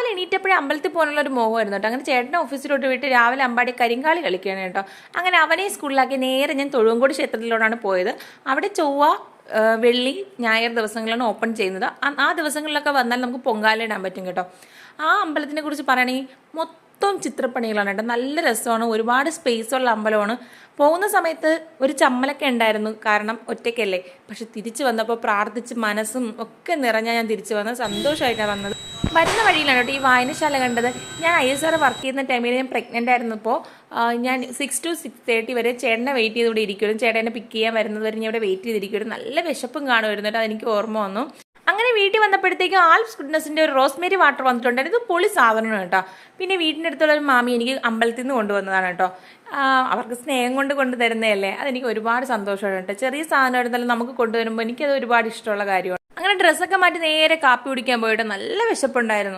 രാവിലെ എണീറ്റപ്പോഴേ അമ്പലത്തിൽ പോകാനുള്ള ഒരു മോഹമായിരുന്നു കേട്ടോ. അങ്ങനെ ചേട്ടൻ്റെ ഓഫീസിലോട്ട് വിട്ട് രാവിലെ അമ്പാടി കരിങ്കാളി കളിക്കുകയാണ് കേട്ടോ. അങ്ങനെ അവനെ സ്കൂളിലാക്കി നേരെ ഞാൻ തൊഴുവങ്കോട് ക്ഷേത്രത്തിലോട്ടാണ് പോയത്. അവിടെ ചൊവ്വ, വെള്ളി, ഞായർ ദിവസങ്ങളിലാണ് ഓപ്പൺ ചെയ്യുന്നത്. ആ ദിവസങ്ങളിലൊക്കെ വന്നാൽ നമുക്ക് പൊങ്കാല ഇടാൻ പറ്റും കേട്ടോ. ആ അമ്പലത്തിനെ കുറിച്ച് പറയുകയാണെങ്കിൽ മൊത്തം ചിത്രപ്പണികളാണ് കേട്ടോ. നല്ല രസമാണ്, ഒരുപാട് സ്പേസുള്ള അമ്പലമാണ്. പോകുന്ന സമയത്ത് ഒരു ചമ്മലൊക്കെ ഉണ്ടായിരുന്നു, കാരണം ഒറ്റയ്ക്കല്ലേ. പക്ഷെ തിരിച്ചു വന്നപ്പോൾ പ്രാർത്ഥിച്ച് മനസ്സും ഒക്കെ നിറഞ്ഞാൽ ഞാൻ തിരിച്ചു വന്നത്. സന്തോഷമായിട്ടാണ് വന്നത്. വരുന്ന വഴിയിലാണ് കേട്ടോ ഈ വായനശാല കണ്ടത്. ഞാൻ ISR വർക്ക് ചെയ്യുന്ന ടൈമിൽ ഞാൻ പ്രഗ്നൻ്റ് ആയിരുന്നപ്പോൾ ഞാൻ 6 to 6:30 വരെ ചേട്ടനെ വെയിറ്റ് ചെയ്ത് ഇവിടെ ഇരിക്കുമായിരുന്നു. ചേട്ടനെ പിക്ക് ചെയ്യാൻ വരുന്നത് വരെ ഞാൻ ഇവിടെ വെയിറ്റ് ചെയ്തിരിക്കുമായിരുന്നു. നല്ല വിശപ്പും കാണുമായിരുന്നു കേട്ടോ, അതെനിക്ക് ഓർമ്മ വന്നു. അങ്ങനെ വീട്ടിൽ വന്നപ്പോഴത്തേക്കും ആൽപ്സ് ഗുഡ്നസിൻ്റെ ഒരു റോസ്മേരി വാട്ടർ വന്നിട്ടുണ്ടായിരുന്നു. ഇത് പൊളി സാധനമാണ് കേട്ടോ. പിന്നെ വീടിൻ്റെ അടുത്തുള്ള ഒരു മാമി എനിക്ക് അമ്പലത്തിൽ നിന്ന് കൊണ്ടുവന്നതാണ് കേട്ടോ. അവർക്ക് സ്നേഹം കൊണ്ട് കൊണ്ടുതരുന്നതല്ലേ, അതെനിക്ക് ഒരുപാട് സന്തോഷമാണ് കേട്ടോ. ചെറിയ സാധനം എടുത്താലും നമുക്ക് കൊണ്ടുവരുമ്പോൾ എനിക്കത് ഒരുപാട് ഇഷ്ടമുള്ള കാര്യമാണ്. അങ്ങനെ ഡ്രസ്സൊക്കെ മാറ്റി നേരെ കാപ്പി കുടിക്കാൻ പോയിട്ട് നല്ല വിശപ്പുണ്ടായിരുന്നു.